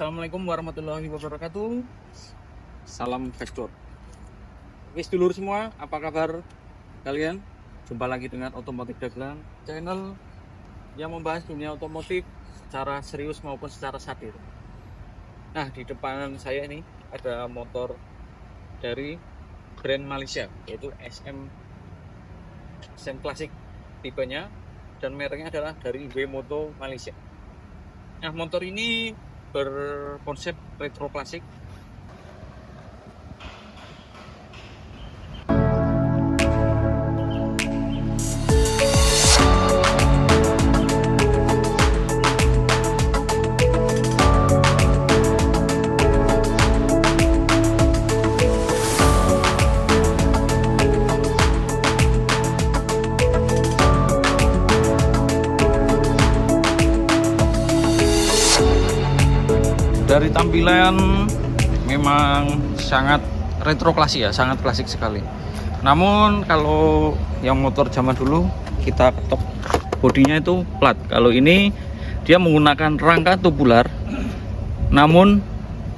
Assalamualaikum warahmatullahi wabarakatuh. Salam Vector. Wis dulur semua, apa kabar kalian? Jumpa lagi dengan Otomotif Dagelan, channel yang membahas dunia otomotif secara serius maupun secara satir. Nah, di depan saya ini ada motor dari brand Malaysia, yaitu SM Classic tipenya, dan mereknya adalah dari W-Moto Malaysia. Nah, motor ini berkonsep retro klasik. Dari tampilan memang sangat retro klasik ya, sangat klasik sekali. Namun kalau yang motor zaman dulu kita ketok bodinya itu plat. Kalau ini dia menggunakan rangka tubular, namun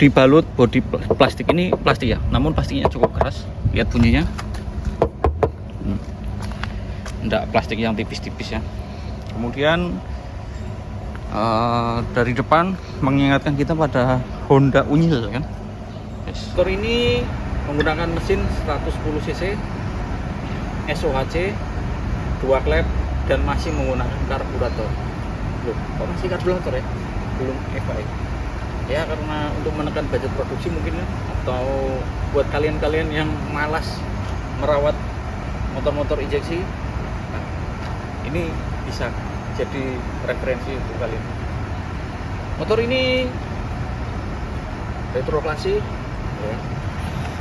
dibalut bodi plastik. Ini plastik ya, namun plastiknya cukup keras. Lihat bunyinya, enggak plastik yang tipis-tipis ya. Kemudian dari depan mengingatkan kita pada Honda Unyil kan. Motor ini menggunakan mesin 110 cc SOHC 2 klep dan masih menggunakan karburator. Loh, kok masih karburator ya? Belum EVA ya, karena untuk menekan budget produksi mungkin ya, atau buat kalian-kalian yang malas merawat motor-motor injeksi, nah, ini bisa jadi referensi untuk kalian. Motor ini retro klasik ya.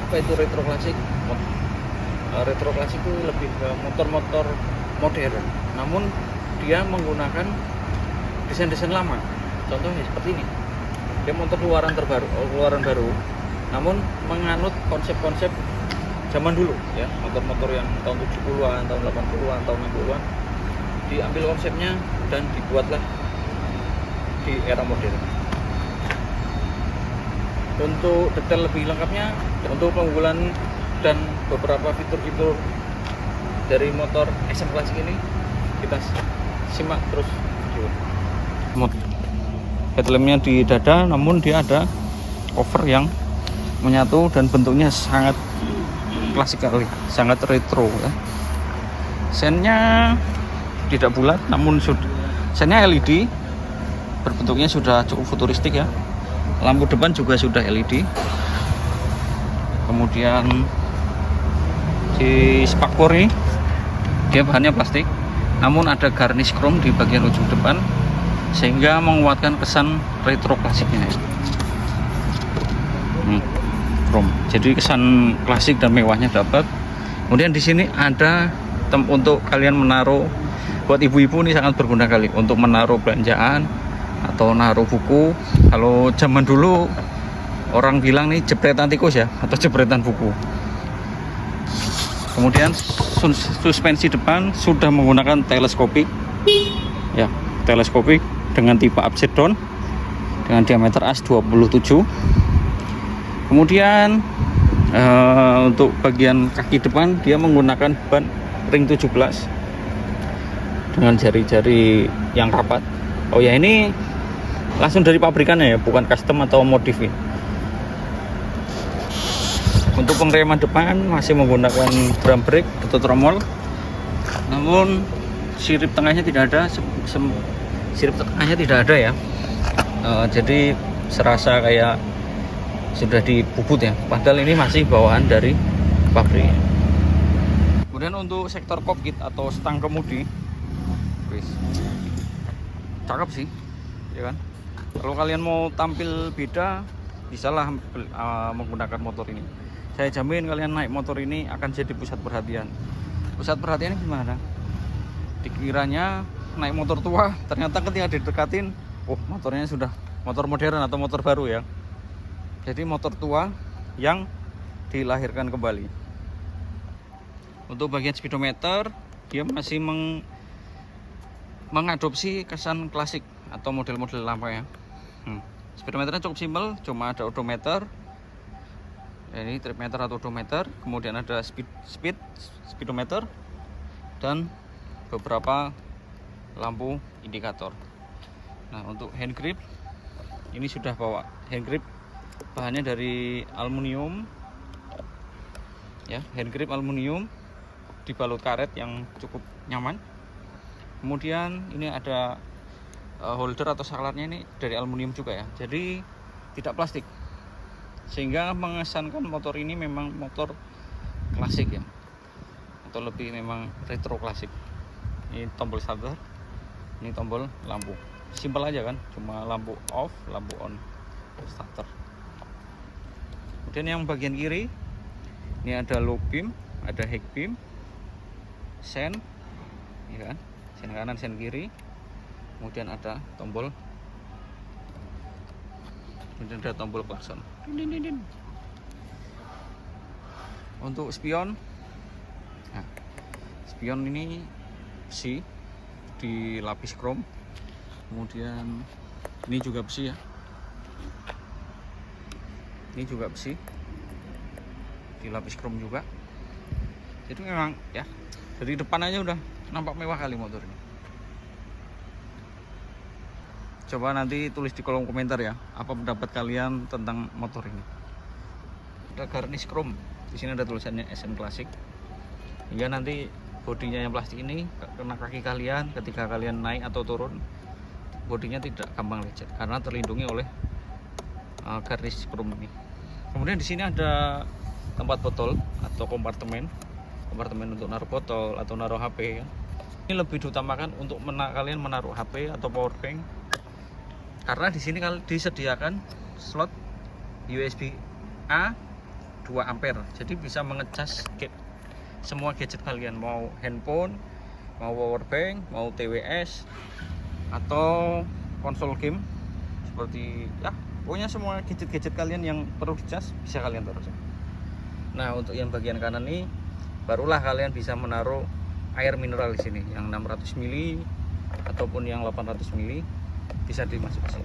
Apa itu retro klasik? Retro klasik itu lebih ke motor-motor modern, namun dia menggunakan desain-desain lama. Contohnya seperti ini, dia motor keluaran baru, namun menganut konsep-konsep zaman dulu ya, motor-motor yang tahun 70-an, tahun 80-an, tahun 60-an, diambil konsepnya dan dibuatlah di era modern. Untuk detail lebih lengkapnya, untuk keunggulan dan beberapa fitur-fitur dari motor SM Classic ini, kita simak terus video. Headlampnya di dada, namun dia ada cover yang menyatu dan bentuknya sangat klasik sekali, sangat retro ya. Sennya tidak bulat, namun sennya LED, berbentuknya sudah cukup futuristik ya. Lampu depan juga sudah LED. Kemudian di spakbor ini dia bahannya plastik, namun ada garnish chrome di bagian ujung depan sehingga menguatkan kesan retro klasiknya ya. Chrome, jadi kesan klasik dan mewahnya dapat. Kemudian di sini ada untuk kalian menaruh, buat ibu-ibu ini sangat berguna kali untuk menaruh belanjaan atau naruh buku. Kalau zaman dulu orang bilang nih jepretan tikus ya, atau jepretan buku. Kemudian suspensi depan sudah menggunakan teleskopik ya, teleskopik dengan tipe upside down dengan diameter as 27. Kemudian untuk bagian kaki depan dia menggunakan ban ring 17 dengan jari-jari yang rapat. Oh ya, ini langsung dari pabrikannya ya, bukan custom atau modif ya. Untuk pengereman depan masih menggunakan drum brake atau tromol, namun sirip tengahnya tidak ada. Sirip tengahnya tidak ada ya. Jadi serasa kayak sudah dibubut ya, padahal ini masih bawaan dari pabrik. Kemudian untuk sektor kokpit atau stang kemudi, cakep sih ya kan. Kalau kalian mau tampil beda, bisalah menggunakan motor ini. Saya jamin kalian naik motor ini akan jadi pusat perhatian. Pusat perhatiannya gimana? Dikiranya naik motor tua, ternyata ketika didekatin, oh motornya sudah motor modern atau motor baru ya. Jadi motor tua yang dilahirkan kembali. Untuk bagian speedometer, dia masih mengadopsi kesan klasik atau model-model lama ya. Speedometernya cukup simpel, cuma ada odometer. Ini trip meter atau odometer, kemudian ada speedometer dan beberapa lampu indikator. Nah, untuk hand grip ini sudah bawa hand grip, bahannya dari aluminium ya, hand grip aluminium dibalut karet yang cukup nyaman. Kemudian ini ada holder atau saklarnya, ini dari aluminium juga ya, jadi tidak plastik, sehingga mengesankan motor ini memang motor klasik ya, atau lebih memang retro klasik. Ini tombol starter, ini tombol lampu, simpel aja kan, cuma lampu off, lampu on, starter. Kemudian yang bagian kiri ini ada low beam, ada high beam, sen ya kan, sen kanan, sen kiri. Kemudian ada tombol, kemudian ada tombol klakson. Untuk spion, nah, spion ini besi dilapis krom. Kemudian ini juga besi ya, ini juga besi dilapis krom juga. Jadi memang ya, dari depan aja udah nampak mewah kali motor ini. Coba nanti tulis di kolom komentar ya, apa pendapat kalian tentang motor ini. Ada garnish chrome, di sini ada tulisannya SM Classic. Hingga nanti bodinya yang plastik ini kena kaki kalian ketika kalian naik atau turun, bodinya tidak gampang lecet karena terlindungi oleh garnish chrome ini. Kemudian di sini ada tempat botol atau kompartemen untuk naruh botol atau naruh HP ya. Ini lebih diutamakan untuk kalian menaruh HP atau power bank, karena di sini disediakan slot USB A 2 ampere, jadi bisa mengecas semua gadget kalian, mau handphone, mau power bank, mau TWS atau konsol game, seperti ya pokoknya semua gadget kalian yang perlu dicas bisa kalian taruh. Nah, untuk yang bagian kanan ini barulah kalian bisa menaruh air mineral di sini, yang 600 ml ataupun yang 800 ml bisa dimasukkan,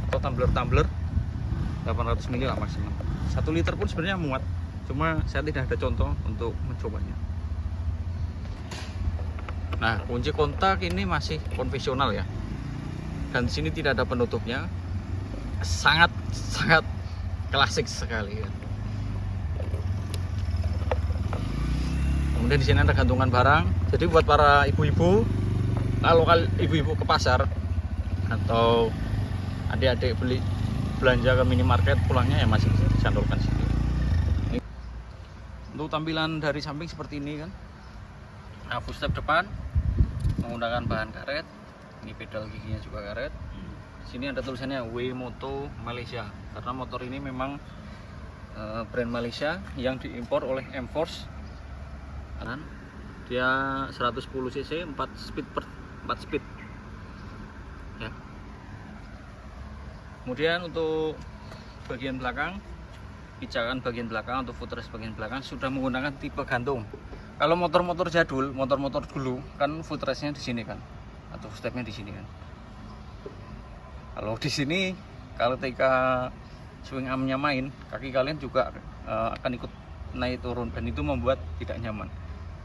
atau tumbler 800 ml lah maksimal. 1 liter pun sebenarnya muat, cuma saya tidak ada contoh untuk mencobanya. Nah, kunci kontak ini masih konvensional ya, dan di sini tidak ada penutupnya, sangat klasik sekali ya. Kemudian di sini ada gantungan barang, jadi buat para ibu-ibu, kalau ibu-ibu ke pasar atau adik-adik beli belanja ke minimarket, pulangnya ya masih bisa disandulkan sini. Untuk tampilan dari samping seperti ini kan. Nah, footstep depan menggunakan bahan karet, ini pedal giginya juga karet. Sini ada tulisannya W-Moto Malaysia, karena motor ini memang brand Malaysia yang diimpor oleh M-Force. Dia 110 cc 4 speed ya. Kemudian untuk bagian belakang, pijakan bagian belakang atau footrest bagian belakang sudah menggunakan tipe gantung. Kalau motor-motor jadul, motor-motor dulu kan footrestnya di sini kan, atau stepnya di sini kan. Kalau di sini, kalau ketika swing armnya main, kaki kalian juga akan ikut naik turun, dan itu membuat tidak nyaman.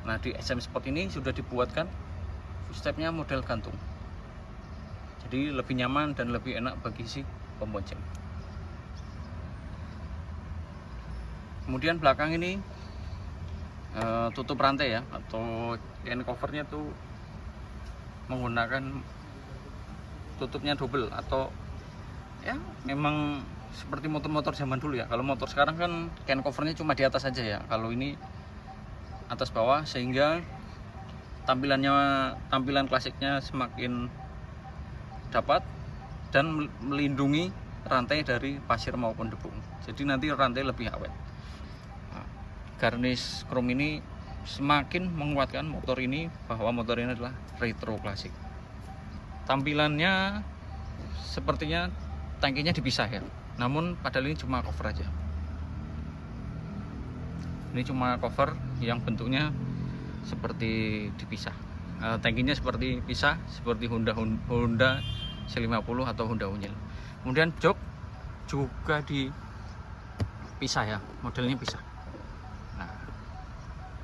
Nah, di SM Sport ini sudah dibuatkan footstepnya model gantung, jadi lebih nyaman dan lebih enak bagi si pembonceng. Kemudian belakang ini tutup rantai ya, atau end covernya tuh menggunakan tutupnya double, atau ya memang seperti motor-motor zaman dulu ya. Kalau motor sekarang kan can covernya cuma di atas saja ya, kalau ini atas bawah, sehingga tampilan klasiknya semakin dapat dan melindungi rantai dari pasir maupun debu, jadi nanti rantai lebih awet. Nah, garnish chrome ini semakin menguatkan motor ini bahwa motor ini adalah retro klasik. Tampilannya sepertinya tangkinya dipisah ya, namun padahal ini cuma cover aja. Ini cuma cover yang bentuknya seperti dipisah. Tangkinya seperti pisah, seperti Honda C50 atau Honda Unyil. Kemudian jok juga dipisah ya, modelnya pisah. Nah,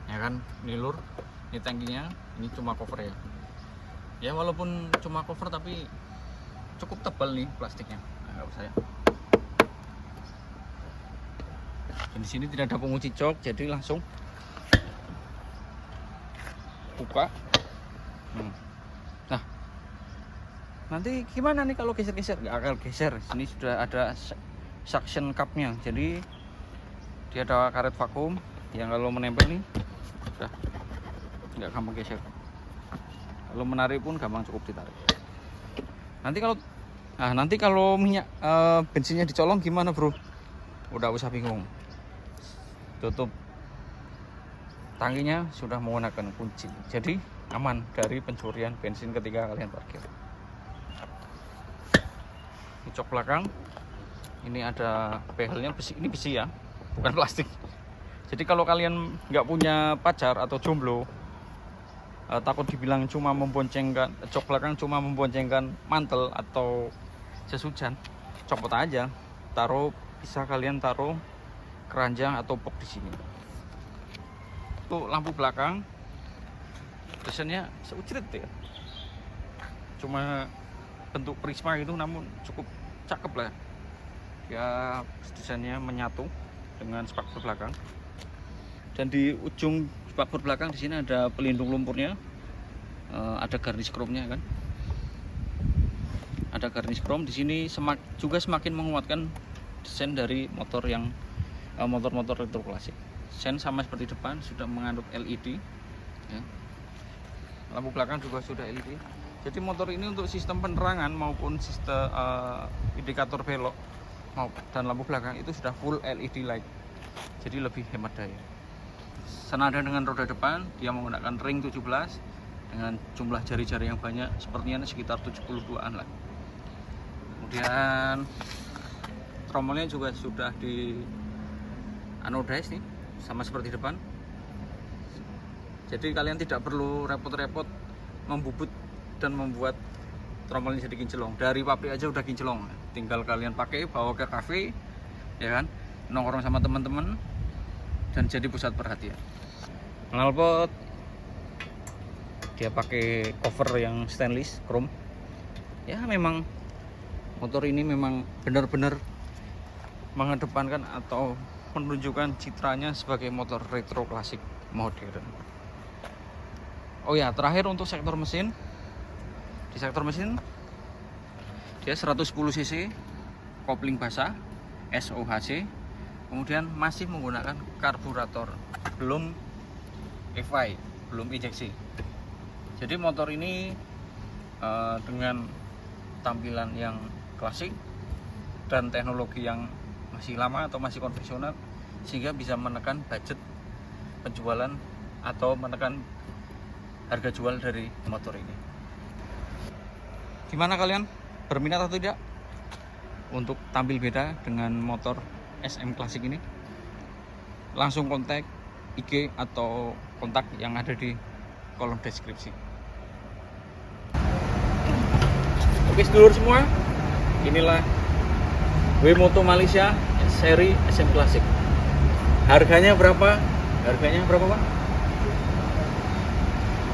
ya kan, ini lur, ini tangkinya, ini cuma cover ya. Ya walaupun cuma cover tapi cukup tebal nih plastiknya. Nah, nggak usah ya. Dan di sini tidak ada pengunci jok, jadi langsung buka. Nah, nanti gimana nih kalau geser-geser? Nggak akan geser. Sini sudah ada suction cupnya, jadi dia ada karet vakum yang kalau menempel nih udah nggak gampang geser. Kalau menarik pun gampang, cukup ditarik. Nanti kalau minyak bensinnya dicolong gimana bro? Udah usah bingung, tutup tangkinya sudah menggunakan kunci, jadi aman dari pencurian bensin ketika kalian parkir. Ini jok belakang, ini ada behelnya besi, ini besi ya, bukan plastik. Jadi kalau kalian nggak punya pacar atau jomblo, takut dibilang cuma memboncengkan jok belakang, cuma memboncengkan mantel atau jas hujan, copot aja, bisa kalian taruh keranjang atau box di sini. Untuk lampu belakang desainnya seucrit ya, cuma bentuk prisma itu, namun cukup cakep lah ya. Desainnya menyatu dengan spakbor belakang, dan di ujung spakbor belakang di sini ada pelindung lumpurnya, ada garnish chrome-nya kan, ada garnish chrome di sini. Juga semakin menguatkan desain dari motor yang motor-motor retro klasik. Sen sama seperti depan sudah mengandung LED ya. Lampu belakang juga sudah LED. Jadi motor ini untuk sistem penerangan maupun sistem indikator belok dan lampu belakang itu sudah full LED light, jadi lebih hemat daya. Senada dengan roda depan, dia menggunakan ring 17 dengan jumlah jari-jari yang banyak, sepertinya sekitar 72an lah. Kemudian tromolnya juga sudah di anodize nih, sama seperti depan. Jadi kalian tidak perlu repot-repot membubut dan membuat tromolnya jadi kinclong. Dari pabrik aja udah kinclong, tinggal kalian pakai bawa ke cafe ya kan, nongkrong sama teman-teman dan jadi pusat perhatian. Knalpot dia pakai cover yang stainless chrome ya. Memang motor ini memang benar-benar mengedepankan atau menunjukkan citranya sebagai motor retro klasik modern. Oh ya, terakhir untuk sektor mesin. Di sektor mesin dia 110 cc, kopling basah, SOHC, kemudian masih menggunakan karburator, belum EFI, belum injeksi. Jadi motor ini dengan tampilan yang klasik dan teknologi yang masih lama atau masih konvensional, sehingga bisa menekan budget penjualan atau menekan harga jual dari motor ini. Gimana kalian, berminat atau tidak untuk tampil beda dengan motor SM klasik ini? Langsung kontak IG atau kontak yang ada di kolom deskripsi. Oke sedulur semua, inilah WeMoto Malaysia seri SM klasik. Harganya berapa? Harganya berapa Pak?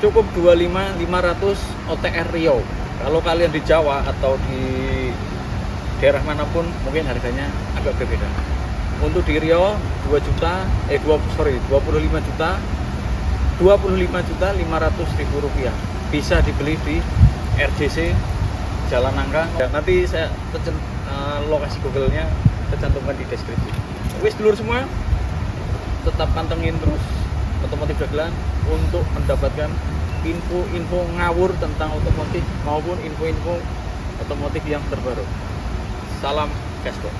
Cukup 25.500 OTR Riau. Kalau kalian di Jawa atau di daerah manapun mungkin harganya agak berbeda. Untuk di Riau 25.500.000 rupiah. Bisa dibeli di RJC Jalan Nangka. Dan nanti saya lokasi Google-nya saya cantumkan di deskripsi. Oke sedulur semua, tetap pantengin terus Otomotif Dagelan untuk mendapatkan info-info ngawur tentang otomotif maupun info-info otomotif yang terbaru. Salam gaspol.